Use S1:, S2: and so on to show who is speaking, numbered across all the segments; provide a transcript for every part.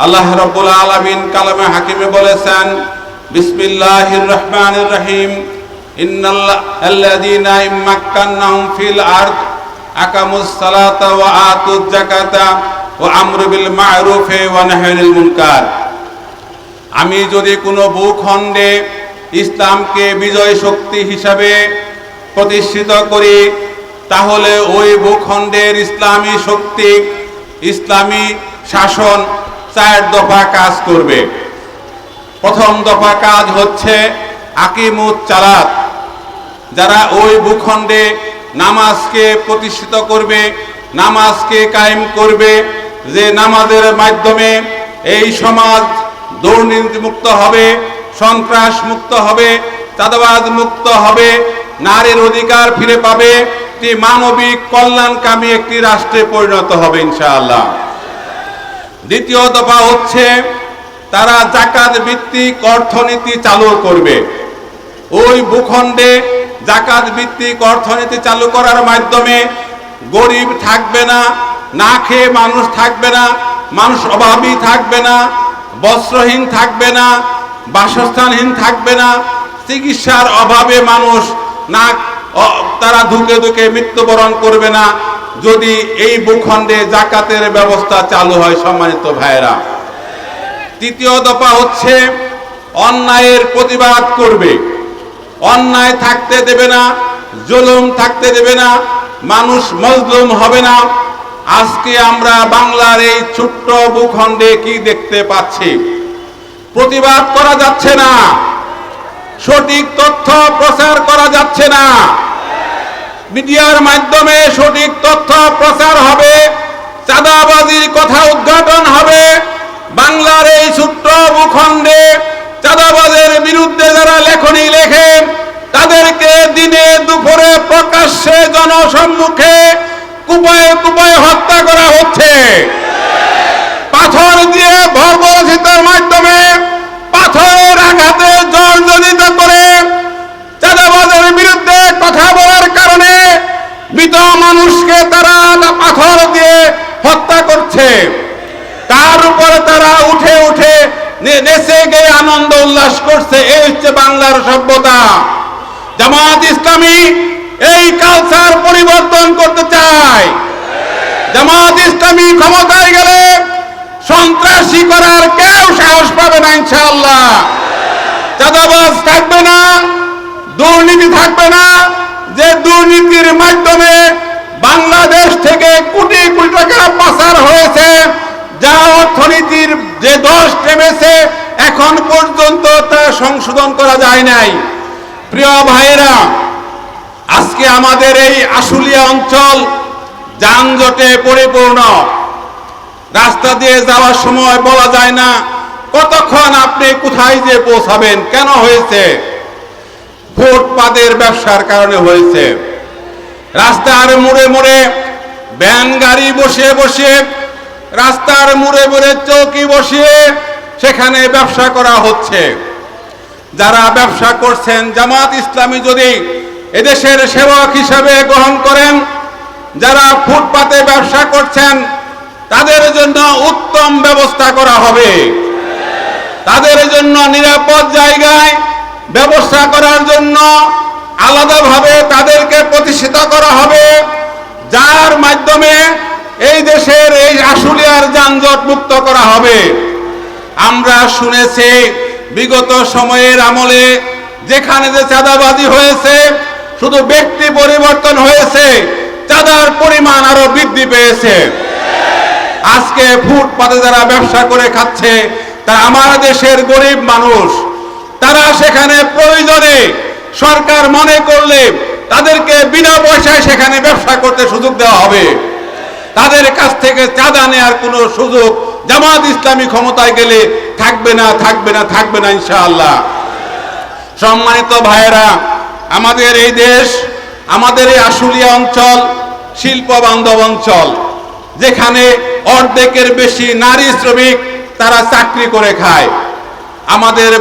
S1: আল্লাহ রাব্বুল আলামিন কালামে হাকিমে বলেছেন, বিসমিল্লাহির রহমানির রহিম, ইন্নাল্লাযীনা ইম্মাক্কান্নাহুম ফিল আরদ আকামুস সালাতা ওয়া আতুজ যাকাতা ওয়া আমরু বিল মা'রুফি ওয়া নাহয়ু আনিল মুনকার। আমি যদি কোনো ভূখণ্ডে ইসলামকে বিজয় শক্তি হিসাবে প্রতিষ্ঠিত করি, তাহলে ওই ভূখণ্ডের ইসলামী শক্তি, ইসলামী শাসন 4 দফা কাজ করবে। প্রথম দফা কাজ হচ্ছে আকিমুস সালাত, যারা ওই ভূখণ্ডে নামাজকে প্রতিষ্ঠিত করবে, নামাজকে কায়েম করবে, যে নামাজের মাধ্যমে এই সমাজ দুর্নীতি মুক্ত হবে, সন্ত্রাস মুক্ত হবে, চাঁদাবাজ মুক্ত হবে, নারীর অধিকার ফিরে পাবে, একটি মানবিক কল্যাণকামী একটি রাষ্ট্রে পরিণত হবে ইনশাআল্লাহ। দ্বিতীয় দফা হচ্ছে তারা যাকাত ভিত্তিক অর্থনীতি চালু করবে। ওই ভূখণ্ডে যাকাত ভিত্তিক অর্থনীতি চালু করার মাধ্যমে গরিব থাকবে না, না খেয়ে মানুষ থাকবে না, মানুষ অভাবী থাকবে না, বস্ত্রহীন থাকবে না, বাসস্থানহীন থাকবে না, চিকিৎসার অভাবে মানুষ না তারা ধুকে ধুকে মৃত্যুবরণ করবে না, যদি এই ভূখণ্ডে যাকাতের ব্যবস্থা চালু হয়। সম্মানিত ভাইয়েরা, তৃতীয় দফা হচ্ছে অন্যায়ের প্রতিবাদ করবে, অন্যায় থাকতে দেবে না, জুলুম থাকতে দেবে না, মানুষ মজলুম হবে না। আজকে আমরা বাংলার এই ছোট্ট ভূখণ্ডে কি দেখতে পাচ্ছি? প্রতিবাদ করা যাচ্ছে না, সঠিক তথ্য প্রচার করা যাচ্ছে না, মিডিয়ার মাধ্যমে সঠিক তথ্য প্রচার হবে, চাঁদাবাজির কথা উদ্ঘাটন হবে। বাংলার এই ছোট্ট ভূখণ্ডে চাঁদাবাজের বিরুদ্ধে যারা লেখনী লেখে, তাদেরকে দিনে দুপুরে প্রকাশ্যে জনসম্মুখে কুপায়ে কুপায়ে হত্যা করা হচ্ছে। পাথর দিয়ে বর্বরচিতার মাধ্যমে পাথরের আঘাতে জর্জরিত করে চাঁদাবাজের বিরুদ্ধে কথা বলার কারণে মৃত মানুষকে তারা পাথর দিয়ে হত্যা করছে। তার উপরে তারা উঠে উঠে নেচে গিয়ে আনন্দ উল্লাস করছে। এই হচ্ছে বাংলার সভ্যতা। জামাত ইসলামী এই কালচার পরিবর্তন করতে চায়। জামাত ইসলামী ক্ষমতায় গেলে সন্ত্রাসী করার কেউ সাহস পাবে না ইনশাআল্লাহ। চাঁদাবাজ থাকবে না, দুর্নীতি থাকবে না, যে দুর্নীতির মাধ্যমে বাংলাদেশ থেকে কোটি কোটি টাকা পাচার হয়েছে, যা অর্থনীতির যে দোষ নেমেছে এখন পর্যন্ত তা সংশোধন করা যায় নাই। প্রিয় ভাইয়েরা, আজকে আমাদের এই আশুলিয়া অঞ্চল যানজটে পরিপূর্ণ। রাস্তা দিয়ে যাওয়ার সময় বলা যায় না কতক্ষণ আপনি কোথায় যে পৌঁছাবেন। কেন হয়েছে? ফুটপাতের ব্যবসার কারণে হয়েছে। রাস্তার মোড়ে মোড়ে ভ্যান গাড়ি বসিয়ে বসিয়ে, রাস্তার মোড়ে মোড়ে চৌকি বসিয়ে সেখানে ব্যবসা করা হচ্ছে। যারা ব্যবসা করছেন, জামাত ইসলামী যদি এদেশের সেবক হিসাবে গ্রহণ করেন, যারা ফুটপাতে ব্যবসা করছেন তাদের জন্য উত্তম ব্যবস্থা করা হবে, তাদের জন্য নিরাপদ জায়গায় ব্যবস্থা করার জন্য আলাদাভাবে তাদেরকে প্রতিষ্ঠিত করা হবে, যার মাধ্যমে এই দেশের এই আশুলিয়ার যানজট মুক্ত করা হবে। আমরা শুনেছি বিগত সময়ের আমলে যেখানে যে চাঁদাবাজি হয়েছে, শুধু ব্যক্তি পরিবর্তন হয়েছে, চাঁদার পরিমাণ আরো বৃদ্ধি পেয়েছে। আজকে ফুটপাতে যারা ব্যবসা করে খাচ্ছে তা আমার দেশের গরিব মানুষ। তারা সেখানে প্রয়োজনে সরকার মনে করলে তাদেরকে বিনা পয়সায় সেখানে ব্যবসা করতে সুযোগ দেওয়া হবে। তাদের কাছ থেকে চাঁদা নেওয়ার কোনো সুযোগ জামাত ইসলামী ক্ষমতায় গেলে থাকবে না, থাকবে না, থাকবে না ইনশাআল্লাহ। সম্মানিত ভাইয়েরা, আমাদের এই দেশ, আমাদের এই আশুলিয়া অঞ্চল শিল্প বান্ধব অঞ্চল, যেখানে অর্ধেকের বেশি নারী শ্রমিক তারা চাকরি করে খায়। আমাদের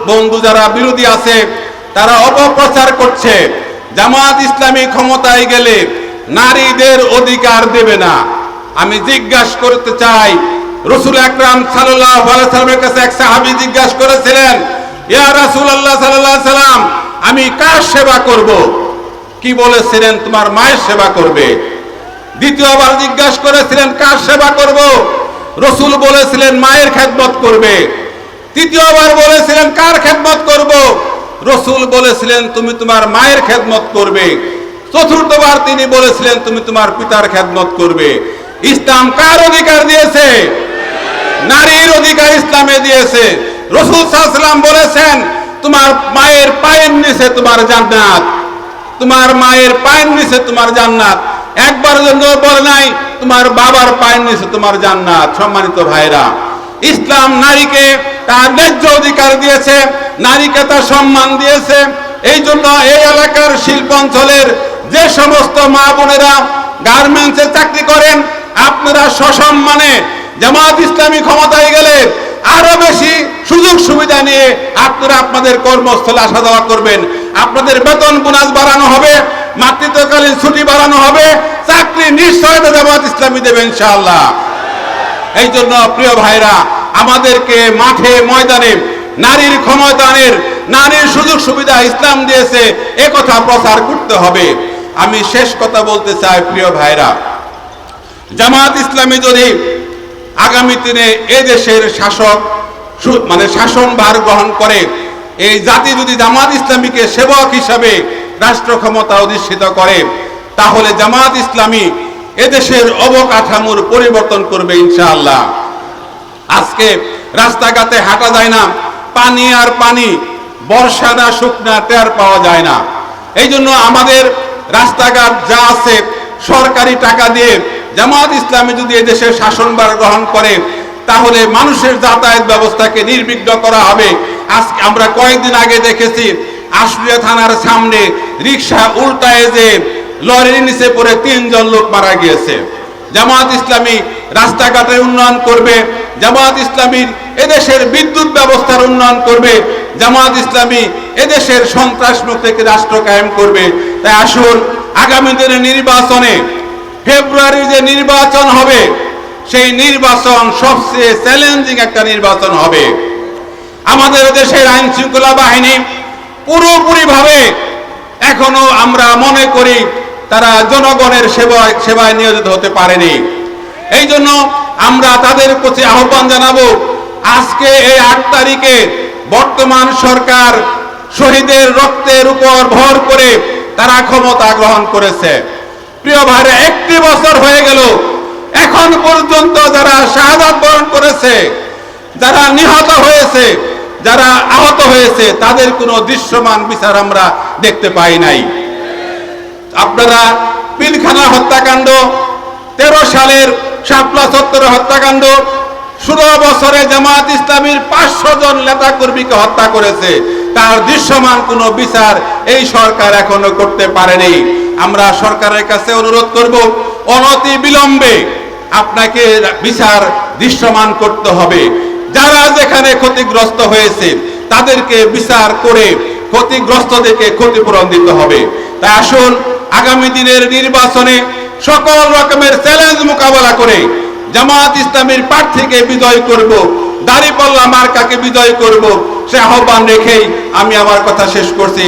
S1: বন্ধু যারা বিরোধী আছে তারা অপপ্রচার করছে জামাত ইসলামী ক্ষমতায় গেলে নারীদের অধিকার দেবে না। আমি জিজ্ঞাসা করতে চাই, রাসূল আকরাম সাল্লাল্লাহু আলাইহি সাল্লামের কাছে এক সাহাবী জিজ্ঞাসা করেছিলেন, ইয়া রাসূলুল্লাহ সাল্লাল্লাহু আলাইহি সাল্লাম, আমি কার সেবা করব? কি বলেছিলেন? তোমার মায়ের সেবা করবে। দ্বিতীয়বার জিজ্ঞাসা করেছিলেন, কার সেবা করব? রাসূল বলেছিলেন, মায়ের খেদমত করবে। তৃতীয়বার বলেছিলেন, কার খেদমত করব? রাসূল বলেছিলেন, তুমি তোমার মায়ের খেদমত করবে। চতুর্থবার তিনি বলেছিলেন, তুমি তোমার পিতার খেদমত করবে। ইসলাম কার অধিকার দিয়েছে? নারীর অধিকার ইসলামে দিয়েছে। রাসূল সাল্লাল্লাহু আলাইহি ওয়াসাল্লাম বলেছেন, তোমার মায়ের পায়ের নিচে তোমার জান্নাত, তোমার মায়ের পায়ের নিচে তোমার জান্নাত। একবার জন্য বলে নাই তোমার বাবার পায়ের নিচে তোমার জান্নাত। সম্মানিত ভাইরা, ইসলাম নারীকে তার ন্যায্য অধিকার দিয়েছে, নারীকে তার সম্মান দিয়েছে। এই জন্য এই এলাকার শিল্প অঞ্চলের যে সমস্ত মা বোনেরা গার্মেন্টসে চাকরি করেন, আপনারা সসম্মানে জামাত ইসলামী ক্ষমতায় গেলে আরো বেশি সুযোগ সুবিধা নিয়ে আপনারা আপনাদের কর্মস্থলে আসা যাওয়া করবেন। আপনাদের বেতন বোনাস বাড়ানো হবে, মাতৃত্বকালীন ছুটি বাড়ানো হবে, চাকরি নিশ্চয়তা জামাত ইসলামী দেবে ইনশাআল্লাহ। এই জন্য প্রিয় ভাইরা, আমাদেরকে মাঠে ময়দানে নারীর ক্ষমতায়নের, নারীর সুযোগ সুবিধা ইসলাম দিয়েছে এ কথা প্রচার করতে হবে। আমি শেষ কথা বলতে চাই প্রিয় ভাইরা, জামাত ইসলামী যদি আগামী দিনে এ দেশের শাসক শাসনভার গ্রহণ করে, এই জাতি যদি জামাত ইসলামীকে সেবক হিসাবে রাষ্ট্র ক্ষমতা অধিষ্ঠিত করে, তাহলে জামাত ইসলামী এদেশের অবকাঠামোর পরিবর্তন করবে ইনশাআল্লাহ। আজকে রাস্তাঘাটে হাঁটা যায় না, পানি আর পানি, বর্ষা না শুকনা টের পাওয়া যায় না। এই জন্য আমাদের রাস্তাঘাট যা আছে সরকারি টাকা দিয়ে জামাত ইসলামী যদি এদেশের শাসনভার গ্রহণ করে, তাহলে মানুষের যাতায়াত ব্যবস্থাকে নির্বিঘ্ন করা হবে। আজকে আমরা কয়েকদিন আগে দেখেছি আশুলিয়া থানার সামনে রিকশা উল্টায় যে লরির নিচে পড়ে 3 জন লোক মারা গিয়েছে। জামাত ইসলামী রাস্তাঘাটের উন্নয়ন করবে, জামাত ইসলামী এদেশের বিদ্যুৎ ব্যবস্থার উন্নয়ন করবে, জামাত ইসলামী এদেশের সন্ত্রাসমুক্ত একটি রাষ্ট্র কায়েম করবে। তাই আসুন আগামী দিনের নির্বাচনে, ফেব্রুয়ারি যে নির্বাচন হবে, সেই নির্বাচন সবচেয়ে চ্যালেঞ্জিং একটা নির্বাচন হবে। আমাদের দেশের আইন শৃঙ্খলা বাহিনী পুরোপুরিভাবে এখনো আমরা মনে করি তারা জনগণের সেবায় নিয়োজিত হতে পারেনি। এই জন্য আমরা তাদের প্রতি আহ্বান জানাবো, আজকে এই 8 তারিখে বর্তমান সরকার শহীদের রক্তের উপর ভর করে তারা ক্ষমতা গ্রহণ করেছে। প্রিয় ভাইরা, 1 বছর হয়ে গেল, এখন পর্যন্ত যারা শাহাদাত বরণ করেছে, যারা নিহত হয়েছে, যারা আহত হয়েছে, তাদের কোনো দৃশ্যমান বিচার আমরা দেখতে পাই নাই। আপনারা পিলখানা হত্যাকাণ্ড, 13 সালের শাপলা চত্বরের হত্যাকাণ্ড, 16 বছরে জামাত ইসলামীর 500 জন নেতা কর্মীকে হত্যা করেছে, তার দৃশ্যমান কোনো বিচার এই সরকার এখনো করতে পারেনি। আমরা সরকারের কাছে অনুরোধ করব, অনতি বিলম্বে আপনাকে বিচার দৃশ্যমান করতে হবে। যারা যেখানে ক্ষতিগ্রস্ত হয়েছে তাদেরকে বিচার করে ক্ষতিগ্রস্তদেরকে ক্ষতিপূরণ দিতে হবে। তাই আসুন আগামী দিনের নির্বাচনে সকল রকমের চ্যালেঞ্জ মোকাবেলা করে জামাত ইসলামীর প্রার্থীকে বিজয় করব, দাঁড়িপাল্লা মার্কাকে বিজয় করব, সে আহ্বান রেখেই আমি আমার কথা শেষ করছি।